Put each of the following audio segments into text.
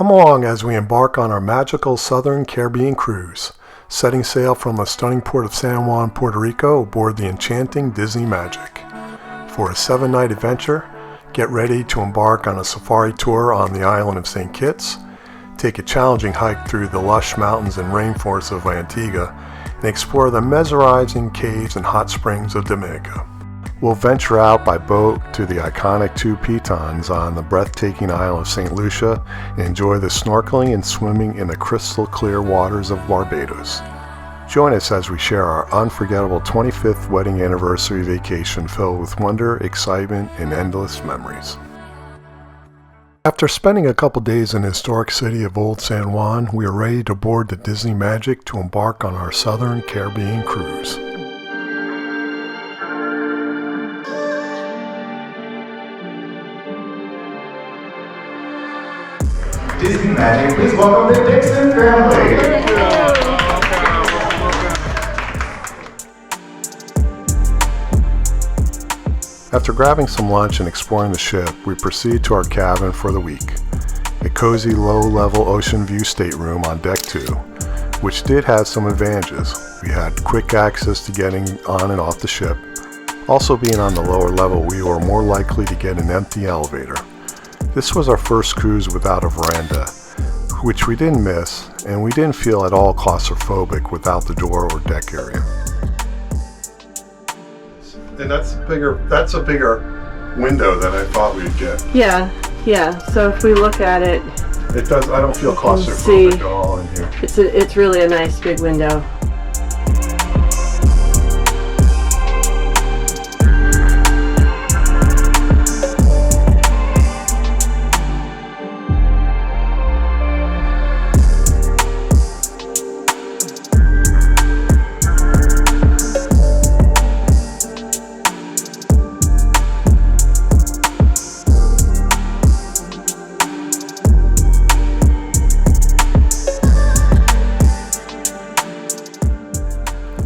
Come along as we embark on our magical Southern Caribbean cruise, setting sail from the stunning port of San Juan, Puerto Rico aboard the enchanting Disney Magic. For a 7-night adventure, get ready to embark on a safari tour on the island of St. Kitts, take a challenging hike through the lush mountains and rainforests of Antigua, and explore the mesmerizing caves and hot springs of Dominica. We'll venture out by boat to the iconic Two Pitons on the breathtaking isle of St. Lucia and enjoy the snorkeling and swimming in the crystal clear waters of Barbados. Join us as we share our unforgettable 25th wedding anniversary vacation filled with wonder, excitement, and endless memories. After spending a couple days in the historic city of Old San Juan, we are ready to board the Disney Magic to embark on our Southern Caribbean cruise. Disney Magic, please welcome the Dixon family. After grabbing some lunch and exploring the ship, we proceed to our cabin for the week. A cozy low-level ocean view stateroom on deck 2, which did have some advantages. We had quick access to getting on and off the ship. Also being on the lower level, we were more likely to get an empty elevator. This was our first cruise without a veranda, which we didn't miss, and we didn't feel at all claustrophobic without the door or deck area. And that's a bigger window than I thought we'd get. Yeah. So if we look at it, I don't feel claustrophobic at all in here. It's really a nice big window.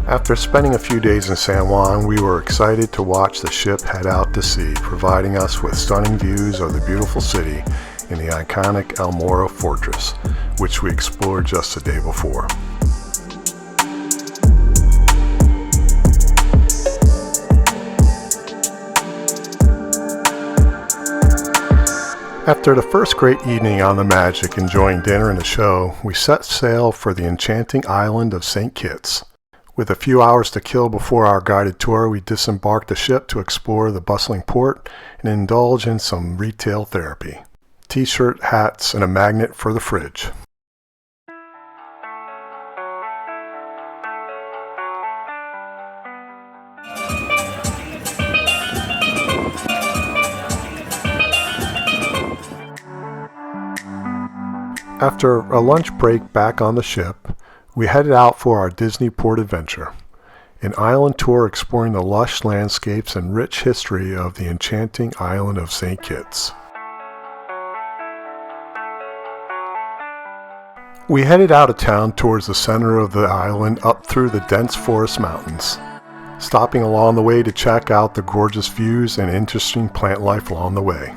After spending a few days in San Juan, we were excited to watch the ship head out to sea, providing us with stunning views of the beautiful city and the iconic El Morro Fortress, which we explored just the day before. After the first great evening on the Magic, enjoying dinner and the show, we set sail for the enchanting island of St. Kitts. With a few hours to kill before our guided tour, we disembarked the ship to explore the bustling port and indulge in some retail therapy. T-shirt, hats, and a magnet for the fridge. After a lunch break back on the ship, we headed out for our Disney port adventure, an island tour exploring the lush landscapes and rich history of the enchanting island of St. Kitts. We headed out of town towards the center of the island up through the dense forest mountains, stopping along the way to check out the gorgeous views and interesting plant life along the way.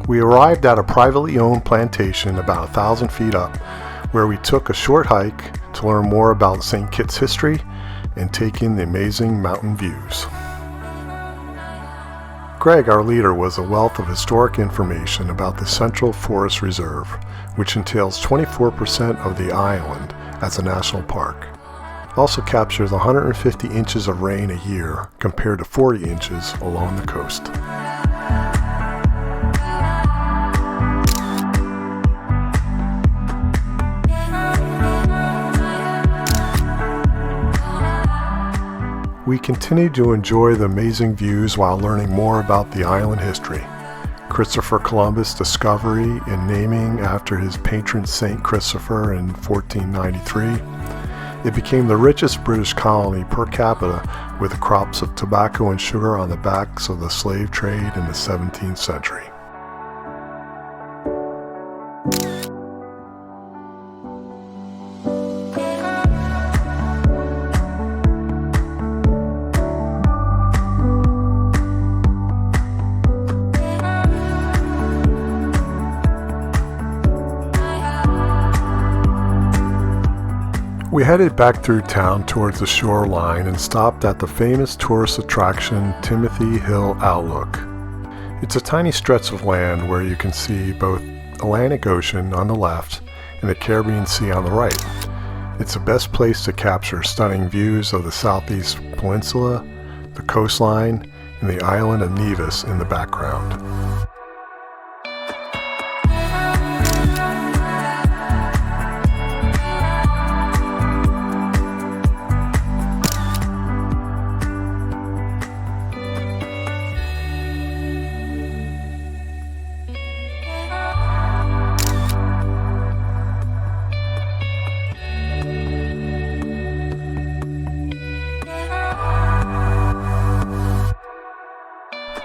We arrived at a privately owned plantation about 1,000 feet up, where we took a short hike to learn more about St. Kitts history and take in the amazing mountain views. Greg, our leader, was a wealth of historic information about the Central Forest Reserve, which entails 24% of the island as a national park. It also captures 150 inches of rain a year compared to 40 inches along the coast. We continued to enjoy the amazing views while learning more about the island history. Christopher Columbus' discovery and naming after his patron Saint Christopher in 1493. It became the richest British colony per capita, with crops of tobacco and sugar on the backs of the slave trade in the 17th century. We headed back through town towards the shoreline and stopped at the famous tourist attraction Timothy Hill Outlook. It's a tiny stretch of land where you can see both Atlantic Ocean on the left and the Caribbean Sea on the right. It's the best place to capture stunning views of the Southeast Peninsula, the coastline, and the island of Nevis in the background.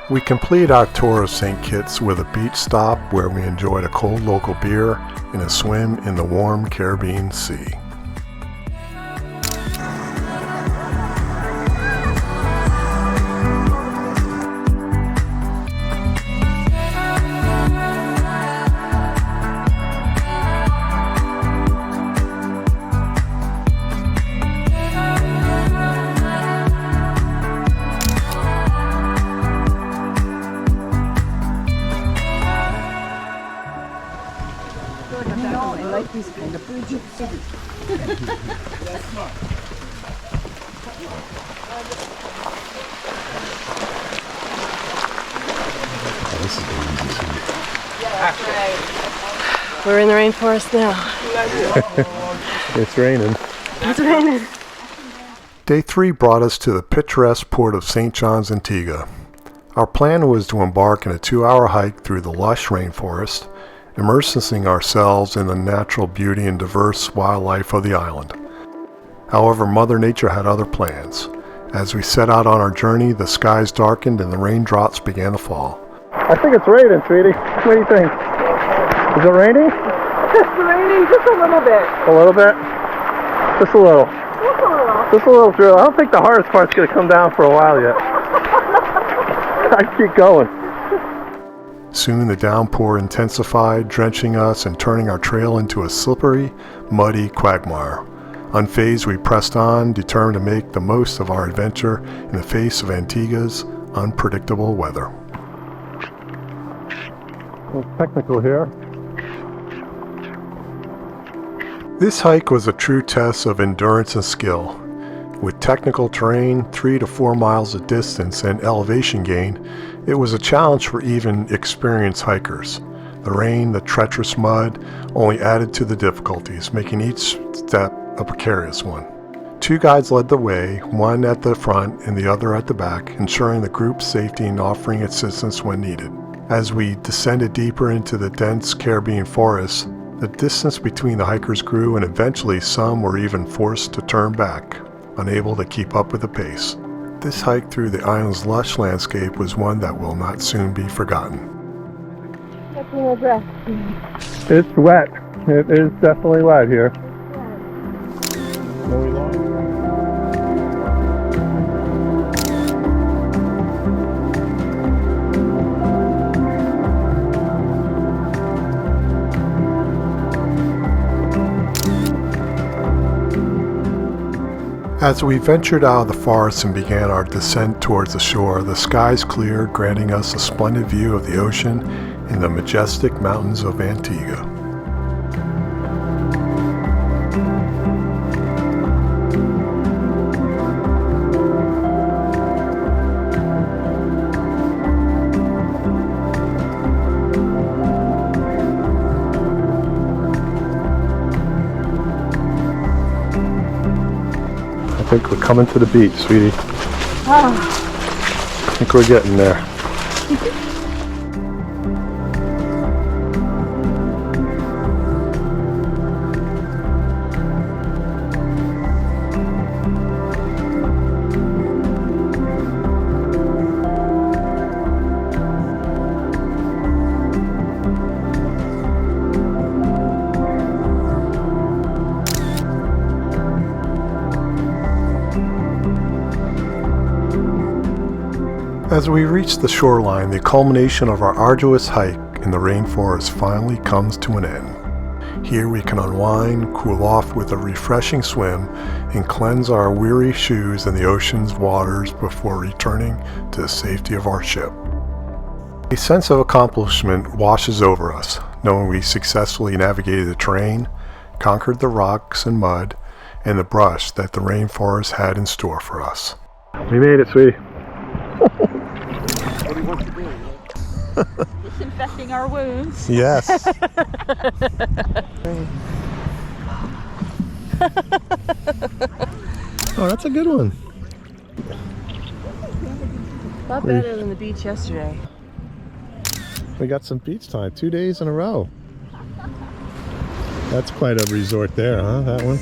We completed our tour of St. Kitts with a beach stop where we enjoyed a cold local beer and a swim in the warm Caribbean Sea. I like these kind of bridges. This is We're in the rainforest now. It's raining. It's raining. Day 3 brought us to the picturesque port of St. John's, Antigua. Our plan was to embark in a 2-hour hike through the lush rainforest, immersing ourselves in the natural beauty and diverse wildlife of the island. However, Mother Nature had other plans. As we set out on our journey, the skies darkened and the raindrops began to fall. I think it's raining, sweetie. What do you think? Is it raining? It's raining just a little bit. A little bit? Just a little. Just a little. Just a little drill. I don't think the hardest part's going to come down for a while yet. I keep going. Soon the downpour intensified, drenching us and turning our trail into a slippery, muddy quagmire. Unfazed, we pressed on, determined to make the most of our adventure in the face of Antigua's unpredictable weather. A little technical here. This hike was a true test of endurance and skill. With technical terrain, 3 to 4 miles of distance, and elevation gain, it was a challenge for even experienced hikers. The rain, the treacherous mud, only added to the difficulties, making each step a precarious one. 2 guides led the way, one at the front and the other at the back, ensuring the group's safety and offering assistance when needed. As we descended deeper into the dense Caribbean forest, the distance between the hikers grew, and eventually some were even forced to turn back, unable to keep up with the pace. This hike through the island's lush landscape was one that will not soon be forgotten. It's wet. It is definitely wet here. As we ventured out of the forest and began our descent towards the shore, the skies cleared, granting us a splendid view of the ocean and the majestic mountains of Antigua. I think we're coming to the beach, sweetie. I think we're getting there. As we reach the shoreline, the culmination of our arduous hike in the rainforest finally comes to an end. Here we can unwind, cool off with a refreshing swim, and cleanse our weary shoes in the ocean's waters before returning to the safety of our ship. A sense of accomplishment washes over us, knowing we successfully navigated the terrain, conquered the rocks and mud, and the brush that the rainforest had in store for us. We made it, sweetie. What do you want to do? Disinfecting our wounds. Yes. Oh, that's a good one. A lot better than the beach yesterday. We got some beach time, 2 days in a row. That's quite a resort there, huh? That one.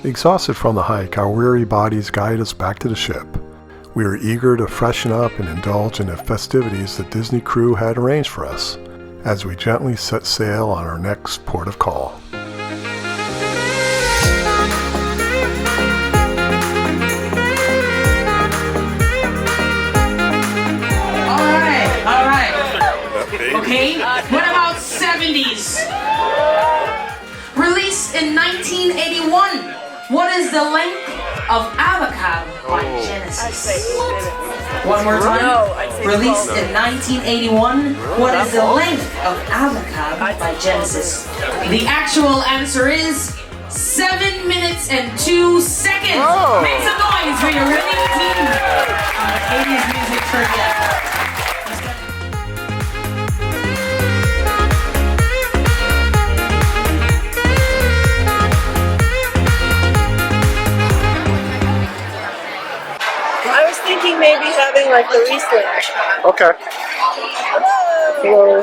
Exhausted from the hike, our weary bodies guide us back to the ship. We are eager to freshen up and indulge in the festivities the Disney crew had arranged for us, as we gently set sail on our next port of call. All right. Okay, what about 70s? Released in 1981. What is the length of Avocado by Genesis? One more time. Released in 1981. What is the length of Avocado by Genesis? The actual answer is 7 minutes and 2 seconds. Make some noise for your winning team on the 80s Music Trivia. Thinking maybe having like the Riesling. Okay. Hello.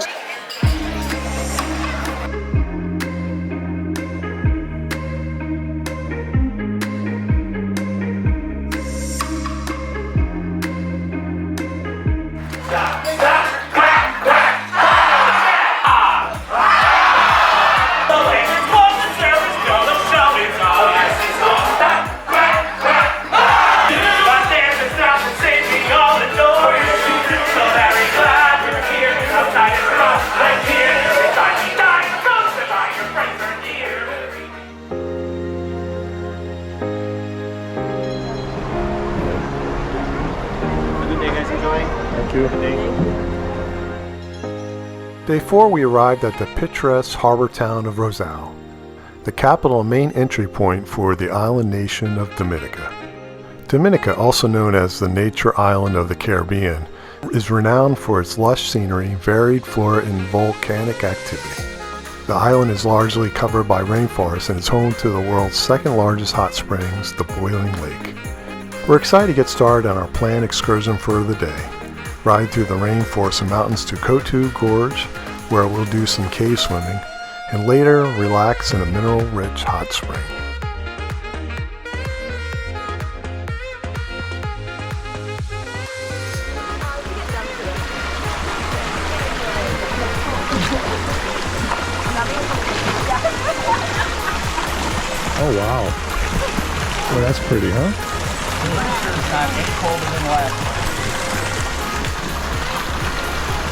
Day 4, we arrived at the picturesque harbor town of Rosal, the capital and main entry point for the island nation of Dominica. Dominica, also known as the Nature Island of the Caribbean, is renowned for its lush scenery, varied flora, and volcanic activity. The island is largely covered by rainforest and is home to the world's second largest hot springs, the Boiling Lake. We're excited to get started on our planned excursion for the day. Ride through the rainforest and mountains to Cotu Gorge, where we'll do some cave swimming, and later relax in a mineral-rich hot spring. Oh wow. Well, that's pretty, huh? It's colder than last.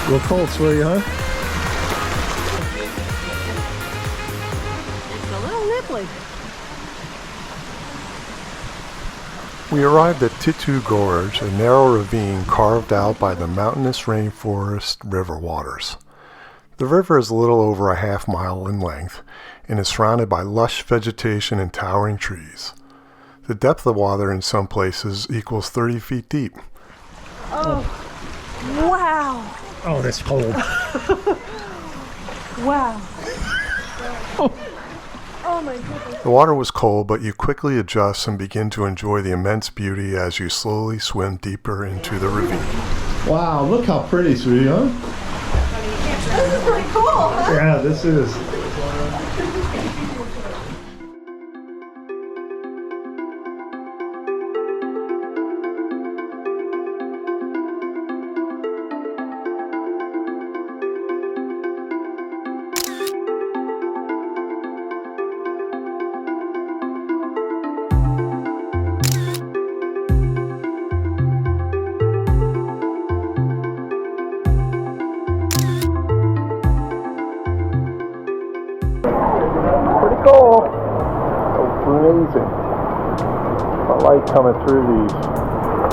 A little cold, sweetie, huh? It's a little nipply. We arrived at Titu Gorge, a narrow ravine carved out by the mountainous rainforest river waters. The river is a little over a half mile in length and is surrounded by lush vegetation and towering trees. The depth of water in some places equals 30 feet deep. Oh, wow. Oh, that's cold. Wow. Oh my goodness. The water was cold, but you quickly adjust and begin to enjoy the immense beauty as you slowly swim deeper into the ravine. Wow, look how pretty, sweetie, huh? This is pretty cool, huh? Yeah, this is. light coming through these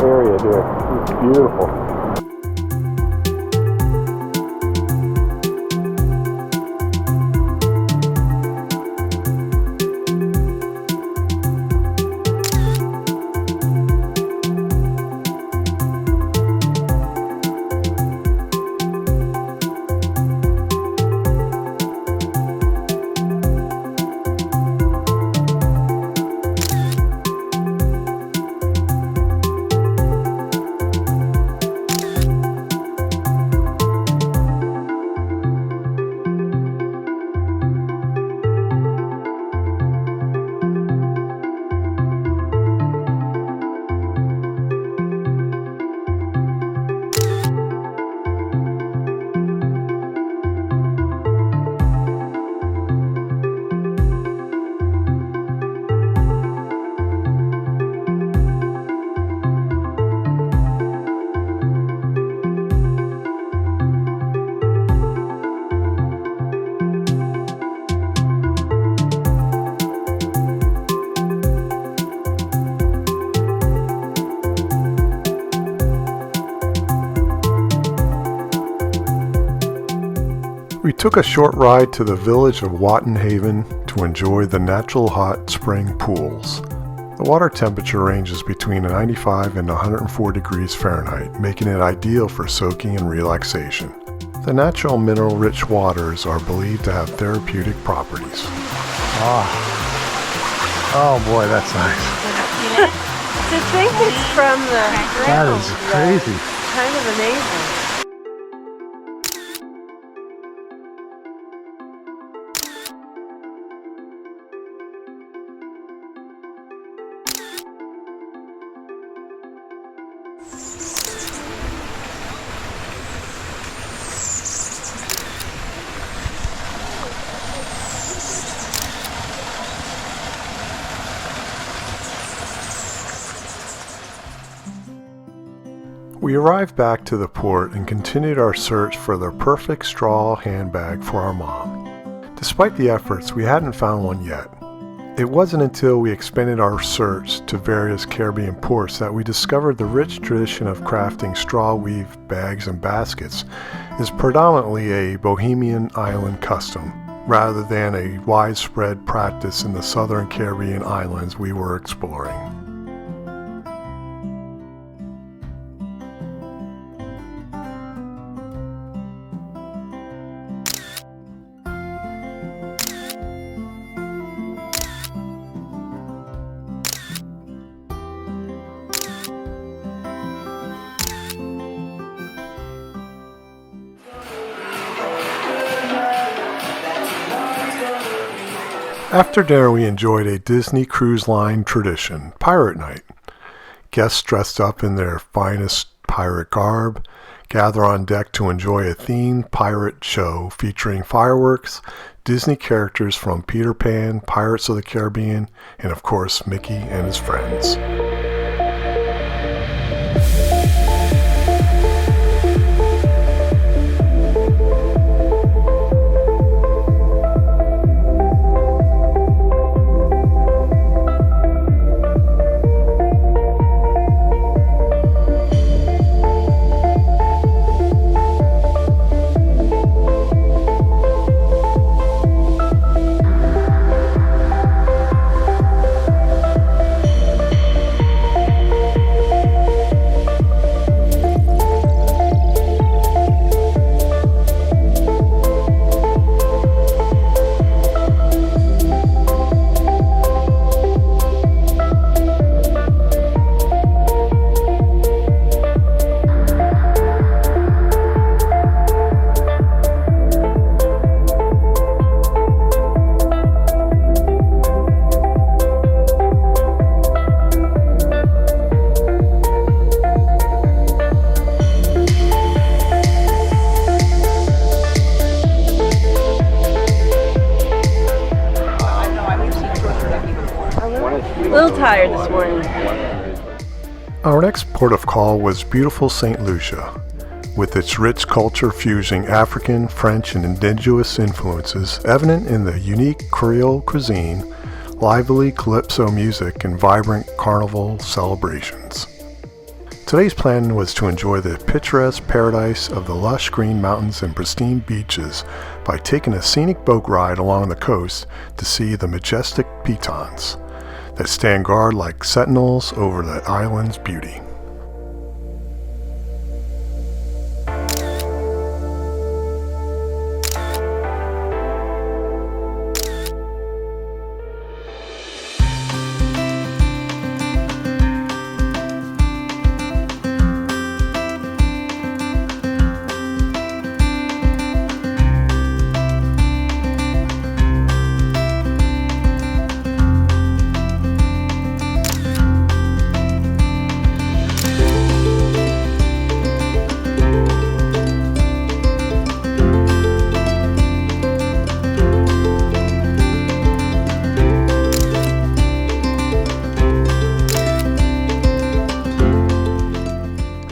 area there. It's beautiful. We took a short ride to the village of Watton Haven to enjoy the natural hot spring pools. The water temperature ranges between 95 and 104 degrees Fahrenheit, making it ideal for soaking and relaxation. The natural mineral-rich waters are believed to have therapeutic properties. Oh boy, that's nice. To think it's from the... That is crazy. Kind of amazing. We arrived back to the port and continued our search for the perfect straw handbag for our mom. Despite the efforts, we hadn't found one yet. It wasn't until we expanded our search to various Caribbean ports that we discovered the rich tradition of crafting straw weave bags and baskets is predominantly a Bohemian island custom, rather than a widespread practice in the southern Caribbean islands we were exploring. After dinner, we enjoyed a Disney Cruise Line tradition, Pirate Night. Guests dressed up in their finest pirate garb gather on deck to enjoy a themed pirate show featuring fireworks, Disney characters from Peter Pan, Pirates of the Caribbean, and of course Mickey and his friends. A little tired this morning. Our next port of call was beautiful St. Lucia. With its rich culture fusing African, French, and indigenous influences evident in the unique Creole cuisine, lively calypso music, and vibrant carnival celebrations. Today's plan was to enjoy the picturesque paradise of the lush green mountains and pristine beaches by taking a scenic boat ride along the coast to see the majestic pitons that stand guard like sentinels over the island's beauty.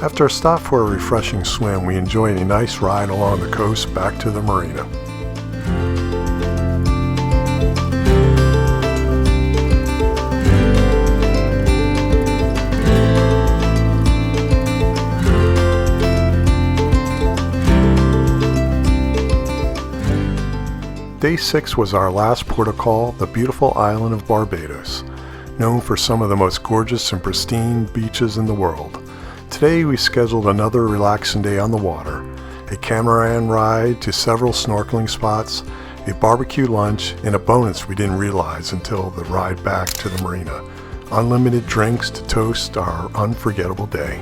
After a stop for a refreshing swim, we enjoyed a nice ride along the coast back to the marina. Day 6 was our last port of call, the beautiful island of Barbados, known for some of the most gorgeous and pristine beaches in the world. Today we scheduled another relaxing day on the water, a catamaran ride to several snorkeling spots, a barbecue lunch, and a bonus we didn't realize until the ride back to the marina: unlimited drinks to toast our unforgettable day.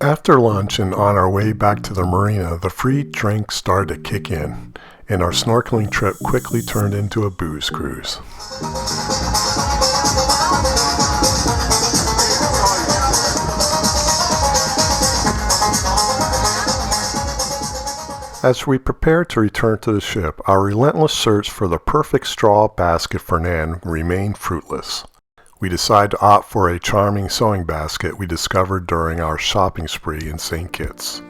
After lunch and on our way back to the marina, the free drinks started to kick in, and our snorkeling trip quickly turned into a booze cruise. As we prepared to return to the ship, our relentless search for the perfect straw basket for Nan remained fruitless. We decided to opt for a charming sewing basket we discovered during our shopping spree in St. Kitts.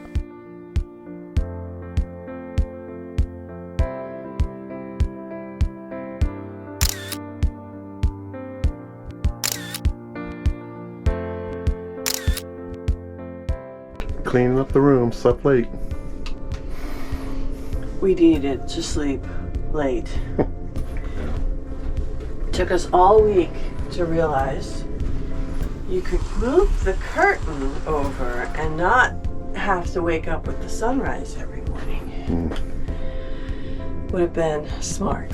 Cleaning up the room, slept late. We needed to sleep late. Took us all week to realize you could move the curtain over and not have to wake up with the sunrise every morning. Would have been smart.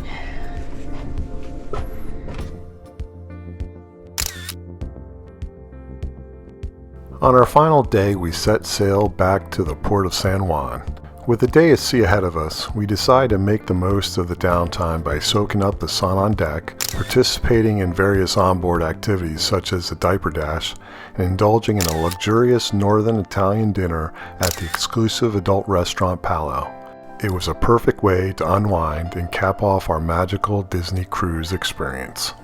On our final day, we set sail back to the port of San Juan. With the day at sea ahead of us, we decided to make the most of the downtime by soaking up the sun on deck, participating in various onboard activities such as the diaper dash, and indulging in a luxurious northern Italian dinner at the exclusive adult restaurant Palo. It was a perfect way to unwind and cap off our magical Disney cruise experience.